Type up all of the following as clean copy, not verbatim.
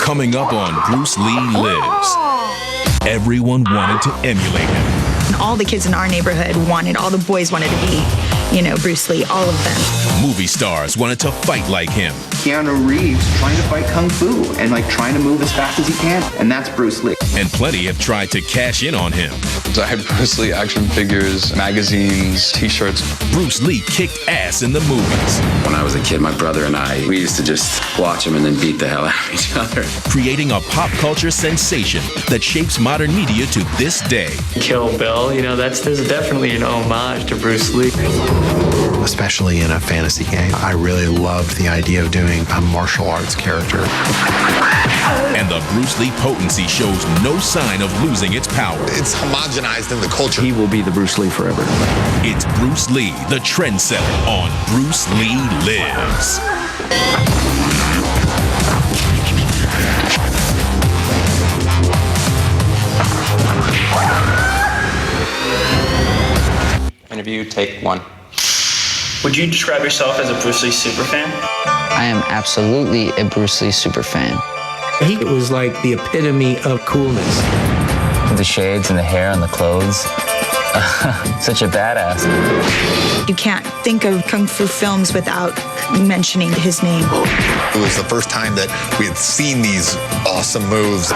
Coming up on Bruce Lee Lives. Everyone wanted to emulate him. All the kids in our neighborhood all the boys wanted to be, Bruce Lee, all of them. Movie stars wanted to fight like him. Keanu Reeves trying to fight Kung Fu and trying to move as fast as he can. And that's Bruce Lee. And plenty have tried to cash in on him. I had Bruce Lee action figures, magazines, t-shirts. Bruce Lee kicked ass in the movies. When I was a kid, my brother and I, we used to just watch him and then beat the hell out of each other. Creating a pop culture sensation that shapes modern media to this day. Kill Bill, there's definitely an homage to Bruce Lee. Especially in a fantasy game, I really loved the idea of doing a martial arts character. And the Bruce Lee potency shows no sign of losing its power. It's homogenized in the culture. He will be the Bruce Lee forever. It's Bruce Lee, the trendsetter, on Bruce Lee Lives. Interview, take one. Would you describe yourself as a Bruce Lee superfan? I am absolutely a Bruce Lee superfan. He was like the epitome of coolness. The shades and the hair and the clothes. Such a badass. You can't think of Kung Fu films without mentioning his name. It was the first time that we had seen these awesome moves.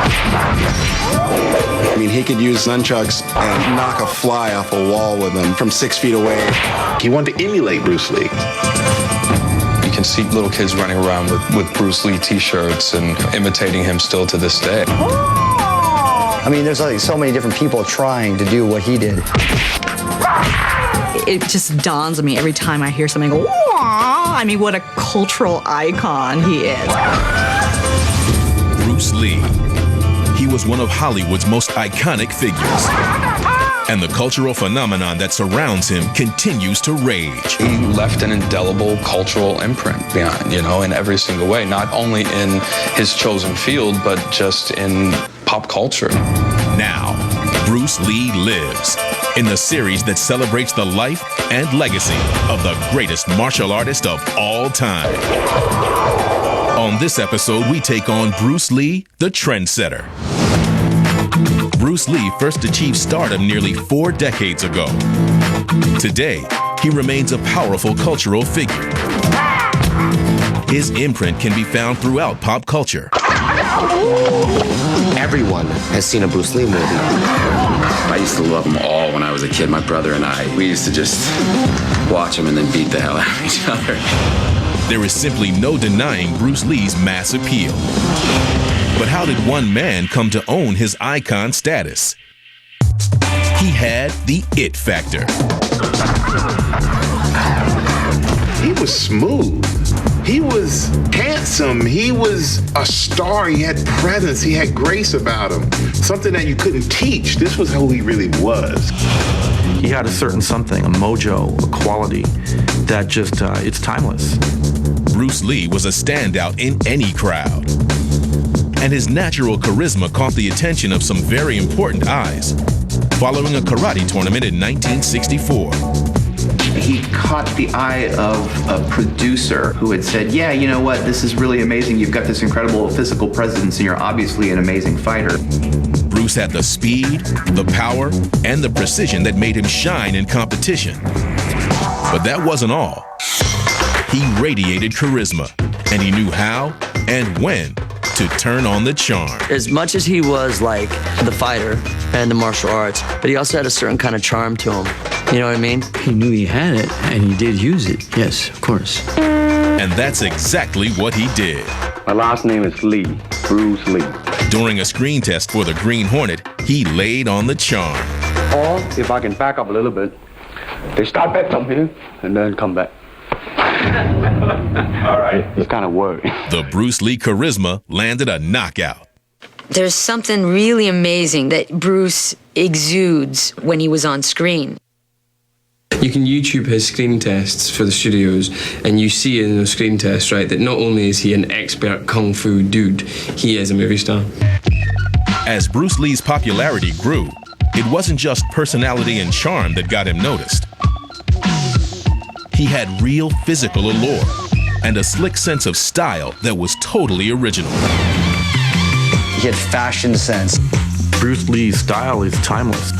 I mean, he could use nunchucks and knock a fly off a wall with them from 6 feet away. He wanted to emulate Bruce Lee. You can see little kids running around with Bruce Lee t-shirts and imitating him still to this day. I mean, there's so many different people trying to do what he did. It just dawns on me every time I hear something go, "Wah!" I mean, what a cultural icon he is. Bruce Lee. He was one of Hollywood's most iconic figures. And the cultural phenomenon that surrounds him continues to rage. He left an indelible cultural imprint behind, in every single way, not only in his chosen field, but just in pop culture. Now, Bruce Lee Lives, in the series that celebrates the life and legacy of the greatest martial artist of all time. On this episode, we take on Bruce Lee, the trendsetter. Bruce Lee first achieved stardom nearly 4 decades ago. Today, he remains a powerful cultural figure. His imprint can be found throughout pop culture. Everyone has seen a Bruce Lee movie. I used to love them all when I was a kid. My brother and I, we used to just watch them and then beat the hell out of each other. There is simply no denying Bruce Lee's mass appeal. But how did one man come to own his icon status? He had the it factor. He was smooth. He was handsome. He was a star. He had presence. He had grace about him. Something that you couldn't teach. This was who he really was. He had a certain something, a mojo, a quality that just, it's timeless. Bruce Lee was a standout in any crowd. And his natural charisma caught the attention of some very important eyes following a karate tournament in 1964. He caught the eye of a producer who had said, yeah, you know what, this is really amazing. You've got this incredible physical presence and you're obviously an amazing fighter. Bruce had the speed, the power, and the precision that made him shine in competition. But that wasn't all. He radiated charisma, and he knew how and when to turn on the charm. As much as he was like the fighter and the martial arts, but he also had a certain kind of charm to him. You know what I mean? He knew he had it, and he did use it. Yes, of course. And that's exactly what he did. My last name is Lee, Bruce Lee. During a screen test for the Green Hornet, he laid on the charm. Or, if I can back up a little bit, they start back from here, and then come back. All right. It's kind of worried. The Bruce Lee charisma landed a knockout. There's something really amazing that Bruce exudes when he was on screen. You can YouTube his screen tests for the studios, and you see in those screen tests, right, that not only is he an expert kung fu dude, he is a movie star. As Bruce Lee's popularity grew, it wasn't just personality and charm that got him noticed. He had real physical allure and a slick sense of style that was totally original. He had fashion sense. Bruce Lee's style is timeless.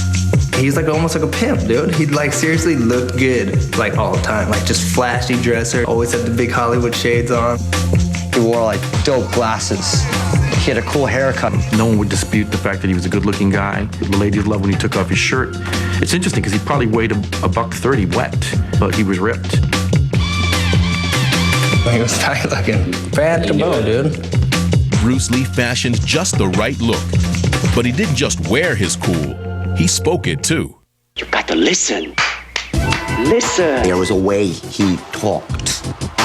He's like almost like a pimp, dude. He'd like seriously look good like all the time. Like just flashy dresser, always had the big Hollywood shades on. He wore like dope glasses. He had a cool haircut. No one would dispute the fact that he was a good-looking guy. The ladies loved when he took off his shirt. It's interesting because he probably weighed $130 wet, but he was ripped. He was tight looking. Bad to bone, dude. Bruce Lee fashioned just the right look, but he didn't just wear his cool, he spoke it too. You got to listen. Listen. There was a way he talked.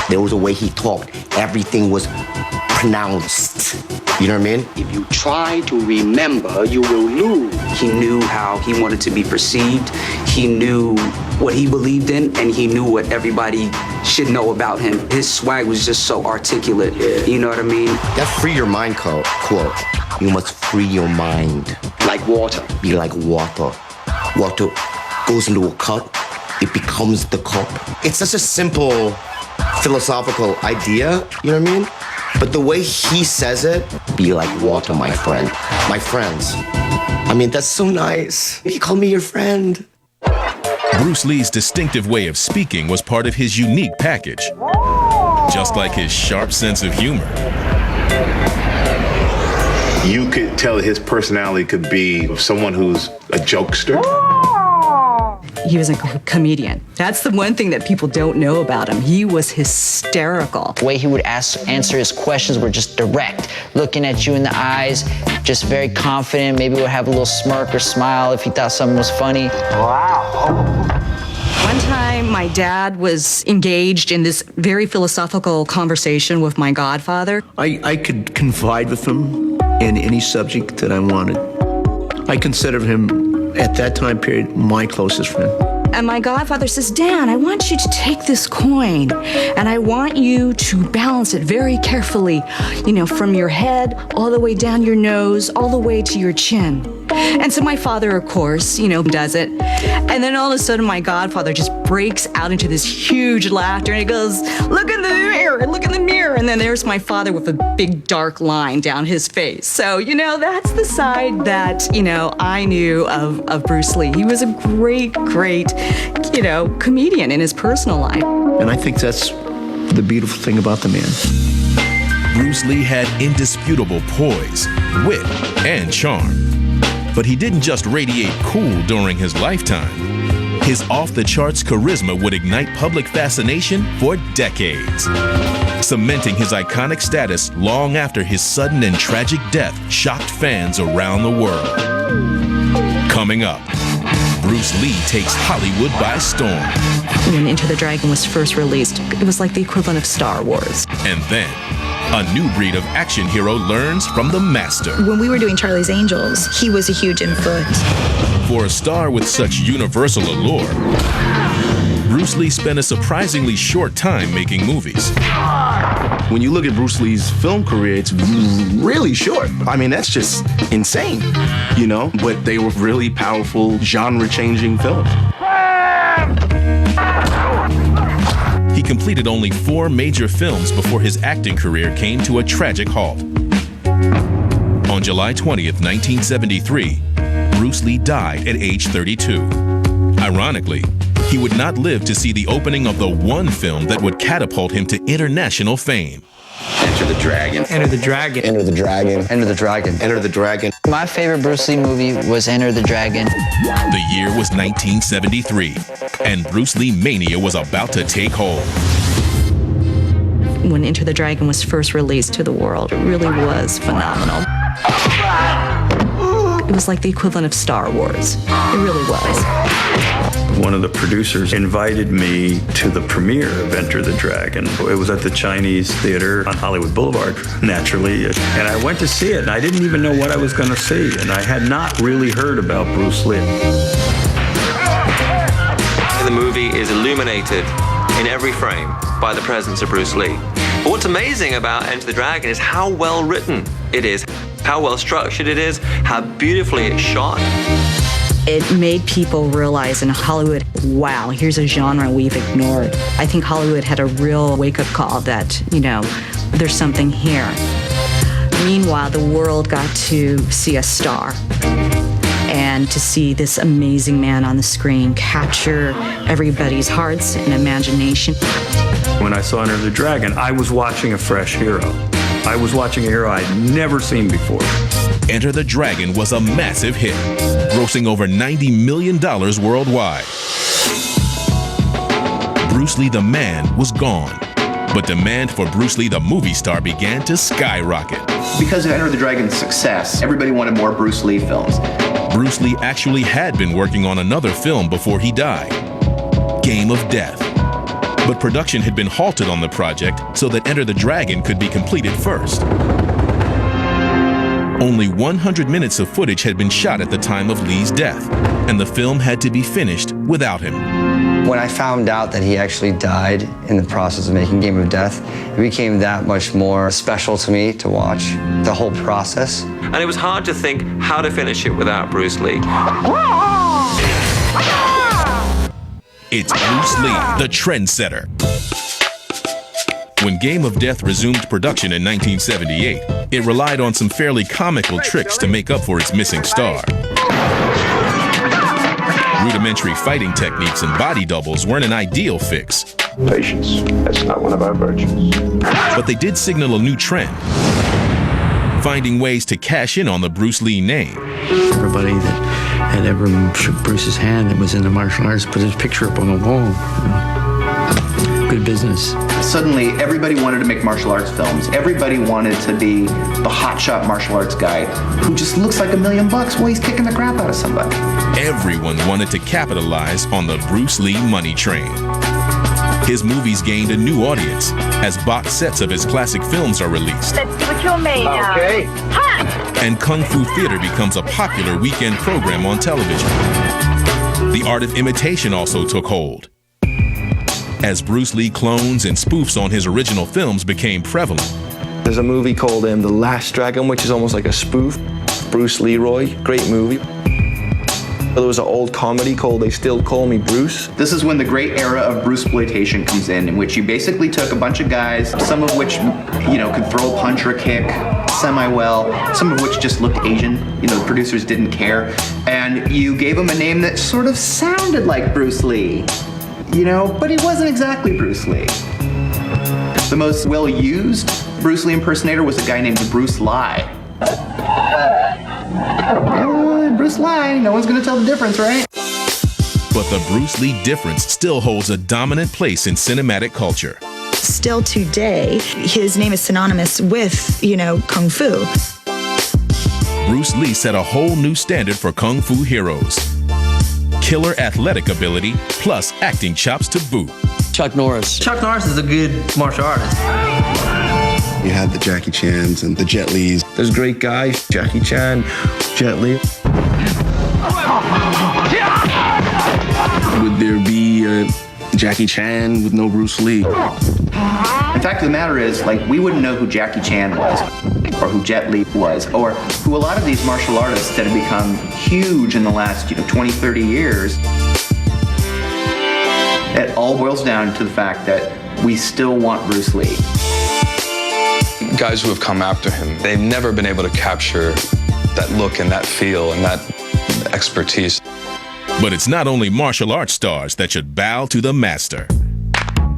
There was a way he talked. Everything was pronounced. You know what I mean? If you try to remember, you will lose. He knew how he wanted to be perceived. He knew what he believed in, and he knew what everybody should know about him. His swag was just so articulate. You know what I mean? That free your mind quote. You must free your mind. Like water. Be like water. Water goes into a cup. It becomes the cup. It's such a simple philosophical idea, you know what I mean? But the way he says it, be like water, my friend. My friends. I mean, that's so nice. You call me your friend. Bruce Lee's distinctive way of speaking was part of his unique package, just like his sharp sense of humor. You could tell his personality could be someone who's a jokester. He was a comedian. That's the one thing that people don't know about him. He was hysterical. The way he would answer his questions were just direct, looking at you in the eyes, just very confident, maybe would have a little smirk or smile if he thought something was funny. Wow. One time, my dad was engaged in this very philosophical conversation with my godfather. I could confide with him in any subject that I wanted. I considered him, at that time period, my closest friend. And my godfather says, Dan, I want you to take this coin and I want you to balance it very carefully, from your head all the way down your nose, all the way to your chin. And so my father, of course, does it. And then all of a sudden my godfather just breaks out into this huge laughter and he goes, look in the mirror, look in the mirror. And then there's my father with a big dark line down his face. So, that's the side that, I knew of Bruce Lee. He was a great, comedian in his personal life. And I think that's the beautiful thing about the man. Bruce Lee had indisputable poise, wit, and charm. But he didn't just radiate cool during his lifetime. His off-the-charts charisma would ignite public fascination for decades, cementing his iconic status long after his sudden and tragic death shocked fans around the world. Coming up, Bruce Lee takes Hollywood by storm. When Enter the Dragon was first released, it was like the equivalent of Star Wars. And then, a new breed of action hero learns from the master. When we were doing Charlie's Angels, he was a huge influence. For a star with such universal allure, Bruce Lee spent a surprisingly short time making movies. When you look at Bruce Lee's film career, it's really short. I mean, that's just insane, But they were really powerful, genre-changing films. He completed only 4 major films before his acting career came to a tragic halt. On July 20th, 1973, Bruce Lee died at age 32. Ironically, he would not live to see the opening of the one film that would catapult him to international fame. Enter the Dragon. Enter the Dragon. Enter the Dragon. Enter the Dragon. Enter the Dragon. My favorite Bruce Lee movie was Enter the Dragon. The year was 1973, and Bruce Lee mania was about to take hold. When Enter the Dragon was first released to the world, it really was phenomenal. It was like the equivalent of Star Wars. It really was. One of the producers invited me to the premiere of Enter the Dragon. It was at the Chinese Theater on Hollywood Boulevard, naturally. And I went to see it, and I didn't even know what I was going to see. And I had not really heard about Bruce Lee. The movie is illuminated in every frame by the presence of Bruce Lee. But what's amazing about Enter the Dragon is how well written it is, how well structured it is, how beautifully it's shot. It made people realize in Hollywood, wow, here's a genre we've ignored. I think Hollywood had a real wake-up call that, there's something here. Meanwhile, the world got to see a star and to see this amazing man on the screen capture everybody's hearts and imagination. When I saw Enter the Dragon, I was watching a fresh hero. I was watching a hero I'd never seen before. Enter the Dragon was a massive hit, grossing over $90 million worldwide. Bruce Lee the man was gone, but demand for Bruce Lee the movie star began to skyrocket. Because of Enter the Dragon's success, everybody wanted more Bruce Lee films. Bruce Lee actually had been working on another film before he died, Game of Death. But production had been halted on the project so that Enter the Dragon could be completed first. Only 100 minutes of footage had been shot at the time of Lee's death, and the film had to be finished without him. When I found out that he actually died in the process of making Game of Death, it became that much more special to me to watch the whole process. And it was hard to think how to finish it without Bruce Lee. It's Bruce Lee, the trendsetter. When Game of Death resumed production in 1978, it relied on some fairly comical tricks to make up for its missing star. Rudimentary fighting techniques and body doubles weren't an ideal fix. Patience, that's not one of our virtues. But they did signal a new trend, finding ways to cash in on the Bruce Lee name. Everybody that had ever shook Bruce's hand that was into martial arts put his picture up on the wall. Good business. Suddenly, everybody wanted to make martial arts films. Everybody wanted to be the hotshot martial arts guy who just looks like $1 million while he's kicking the crap out of somebody. Everyone wanted to capitalize on the Bruce Lee money train. His movies gained a new audience as box sets of his classic films are released. Let's see what you're made of. Okay. And Kung Fu theater becomes a popular weekend program on television. The art of imitation also took hold, as Bruce Lee clones and spoofs on his original films became prevalent. There's a movie called The Last Dragon, which is almost like a spoof. Bruce Leroy, great movie. There was an old comedy called They Still Call Me Bruce. This is when the great era of Bruceploitation comes in which you basically took a bunch of guys, some of which, could throw a punch or a kick semi-well, some of which just looked Asian, the producers didn't care, and you gave them a name that sort of sounded like Bruce Lee, but he wasn't exactly Bruce Lee. The most well-used Bruce Lee impersonator was a guy named Bruce Lee. Bruce Lee, no one's gonna tell the difference, right? But the Bruce Lee difference still holds a dominant place in cinematic culture. Still today, his name is synonymous with, Kung Fu. Bruce Lee set a whole new standard for Kung Fu heroes. Killer athletic ability plus acting chops to boot. Chuck Norris. Chuck Norris is a good martial artist. You had the Jackie Chans and the Jet Lis. There's great guys, Jackie Chan, Jet Li. Would there be a Jackie Chan with no Bruce Lee? The fact of the matter is, we wouldn't know who Jackie Chan was, or who Jet Li was, or who a lot of these martial artists that have become huge in the last 20, 30 years. It all boils down to the fact that we still want Bruce Lee. Guys who have come after him, they've never been able to capture that look and that feel and that expertise. But it's not only martial arts stars that should bow to the master.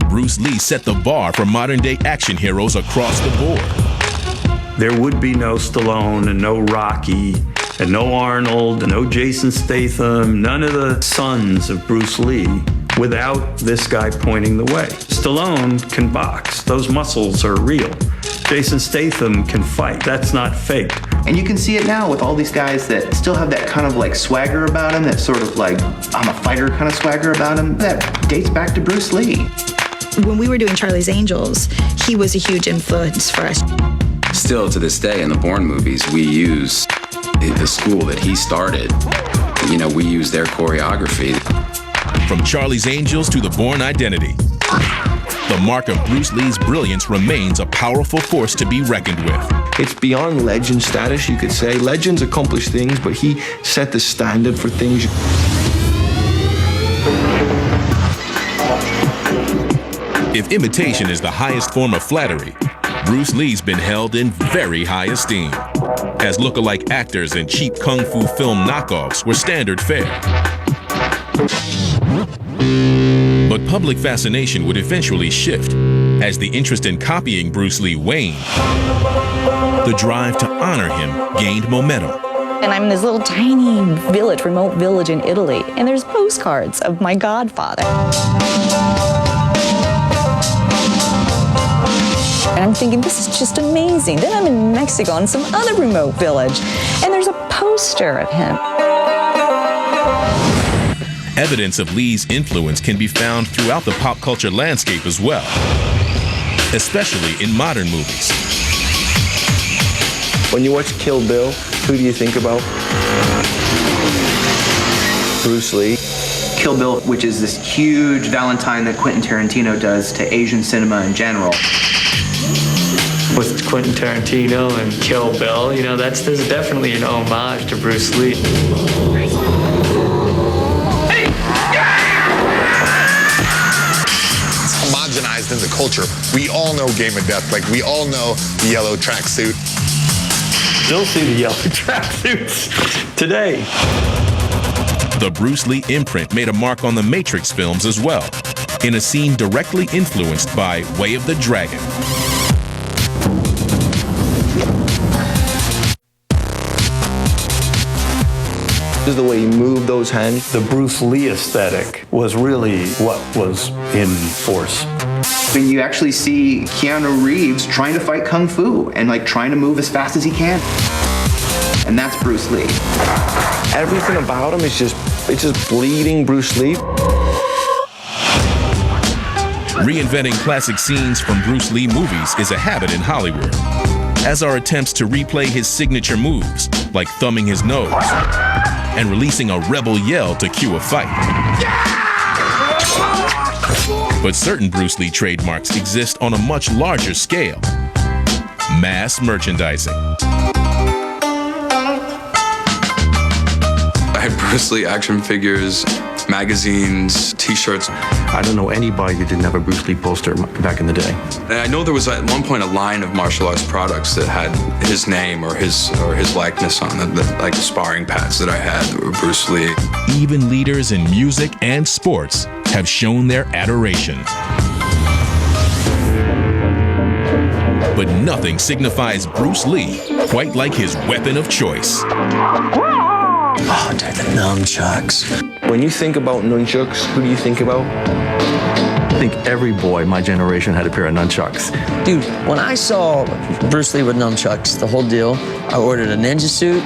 Bruce Lee set the bar for modern-day action heroes across the board. There would be no Stallone and no Rocky and no Arnold and no Jason Statham, none of the sons of Bruce Lee without this guy pointing the way. Stallone can box. Those muscles are real. Jason Statham can fight. That's not fake. And you can see it now with all these guys that still have that kind of swagger about them, that sort of I'm a fighter kind of swagger about them. That dates back to Bruce Lee. When we were doing Charlie's Angels, he was a huge influence for us. Still to this day in the Bourne movies, we use the school that he started. We use their choreography. From Charlie's Angels to the Bourne Identity, the mark of Bruce Lee's brilliance remains a powerful force to be reckoned with. It's beyond legend status, you could say. Legends accomplish things, but he set the standard for things. If imitation is the highest form of flattery, Bruce Lee's been held in very high esteem, as look-alike actors and cheap kung fu film knockoffs were standard fare. But public fascination would eventually shift as the interest in copying Bruce Lee waned. The drive to honor him gained momentum. And I'm in this little tiny village, remote village in Italy, and there's postcards of my godfather. And I'm thinking, this is just amazing. Then I'm in Mexico in some other remote village, and there's a poster of him. Evidence of Lee's influence can be found throughout the pop culture landscape as well, especially in modern movies. When you watch Kill Bill, who do you think about? Bruce Lee. Kill Bill, which is this huge Valentine that Quentin Tarantino does to Asian cinema in general. With Quentin Tarantino and Kill Bill, you know, there's definitely an homage to Bruce Lee. It's homogenized in the culture. We all know Game of Death. Like, we all know the yellow tracksuit. Still see the yellow tracksuits today. The Bruce Lee imprint made a mark on the Matrix films as well, in a scene directly influenced by Way of the Dragon. Is the way he moved those hands. The Bruce Lee aesthetic was really what was in force. When you actually see Keanu Reeves trying to fight Kung Fu and like trying to move as fast as he can. And that's Bruce Lee. Everything about him is just bleeding Bruce Lee. Reinventing classic scenes from Bruce Lee movies is a habit in Hollywood, as are attempts to replay his signature moves, like thumbing his nose and releasing a rebel yell to cue a fight. But certain Bruce Lee trademarks exist on a much larger scale: mass merchandising. I had Bruce Lee action figures, magazines, t-shirts. I don't know anybody who didn't have a Bruce Lee poster back in the day. And I know there was at one point a line of martial arts products that had his name or his likeness on them, like the sparring pads that I had that were Bruce Lee. Even leaders in music and sports have shown their adoration. But nothing signifies Bruce Lee quite like his weapon of choice. Oh, dude, the nunchucks. When you think about nunchucks, who do you think about? I think every boy my generation had a pair of nunchucks. Dude, when I saw Bruce Lee with nunchucks, the whole deal, I ordered a ninja suit,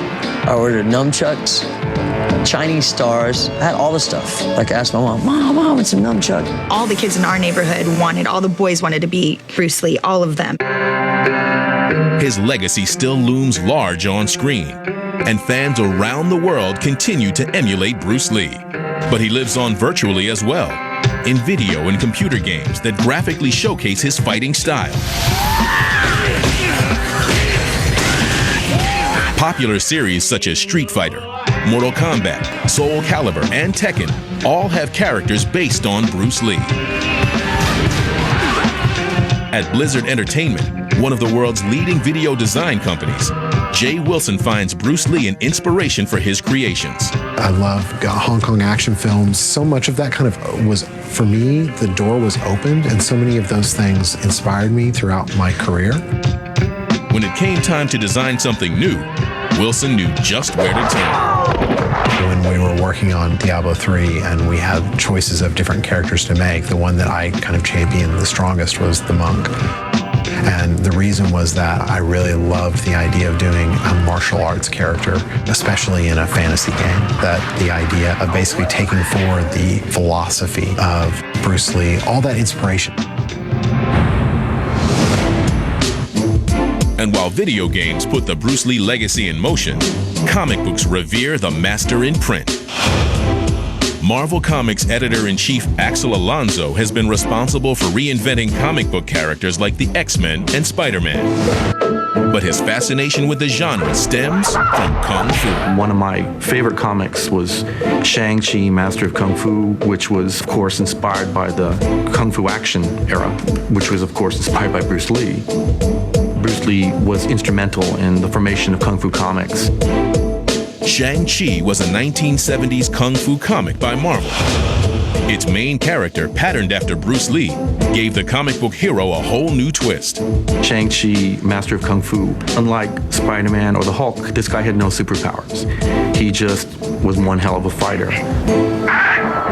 I ordered nunchucks, Chinese stars, I had all the stuff. Like I asked my mom, Mom, I want some nunchucks. All the kids in our neighborhood all the boys wanted to be Bruce Lee, all of them. His legacy still looms large on screen, and fans around the world continue to emulate Bruce Lee. But he lives on virtually as well, in video and computer games that graphically showcase his fighting style. Popular series such as Street Fighter, Mortal Kombat, Soul Calibur, and Tekken all have characters based on Bruce Lee. At Blizzard Entertainment, one of the world's leading video design companies, Jay Wilson finds Bruce Lee an inspiration for his creations. I love Hong Kong action films. So much of that kind of was, for me, the door was opened, and so many of those things inspired me throughout my career. When it came time to design something new, Wilson knew just where to turn. When we were working on Diablo 3 and we had choices of different characters to make, the one that I kind of championed the strongest was the monk. And the reason was that I really loved the idea of doing a martial arts character, especially in a fantasy game. That the idea of basically taking forward the philosophy of Bruce Lee, all that inspiration. And while video games put the Bruce Lee legacy in motion, comic books revere the master in print. Marvel Comics editor-in-chief Axel Alonso has been responsible for reinventing comic book characters like the X-Men and Spider-Man. But his fascination with the genre stems from Kung Fu. One of my favorite comics was Shang-Chi, Master of Kung Fu, which was, of course, inspired by the Kung Fu action era, which was, of course, inspired by Bruce Lee. Bruce Lee was instrumental in the formation of Kung Fu comics. Shang-Chi was a 1970s kung fu comic by Marvel. Its main character, patterned after Bruce Lee, gave the comic book hero a whole new twist. Shang-Chi, master of Kung Fu. Unlike Spider-Man or the Hulk, this guy had no superpowers. He just was one hell of a fighter.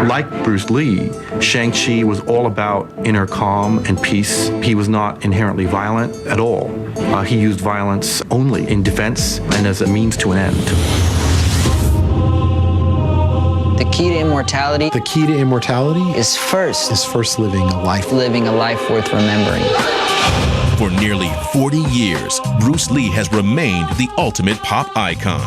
Like Bruce Lee, Shang-Chi was all about inner calm and peace. He was not inherently violent at all. He used violence only in defense and as a means to an end. The key to immortality. The key to immortality is first living a life. Living a life worth remembering. For nearly 40 years, Bruce Lee has remained the ultimate pop icon.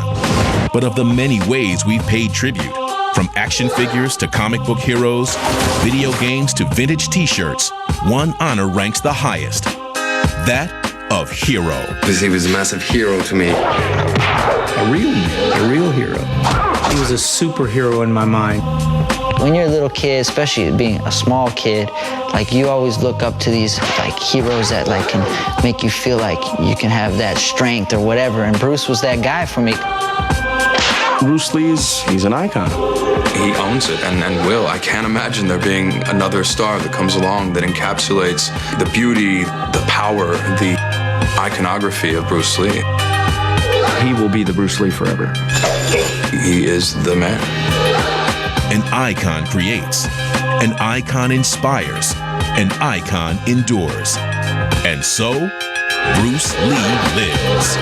But of the many ways we've paid tribute, from action figures to comic book heroes, video games to vintage t-shirts, one honor ranks the highest. That of hero. He was a massive hero to me. A real hero. He was a superhero in my mind. When you're a little kid, especially being a small kid, like you always look up to these like heroes that like can make you feel like you can have that strength or whatever. And Bruce was that guy for me. Bruce Lee he's an icon. He owns it and will. I can't imagine there being another star that comes along that encapsulates the beauty, the power, the iconography of Bruce Lee. He will be the Bruce Lee forever. He is the man. An icon creates, an icon inspires, an icon endures. And so, Bruce Lee lives.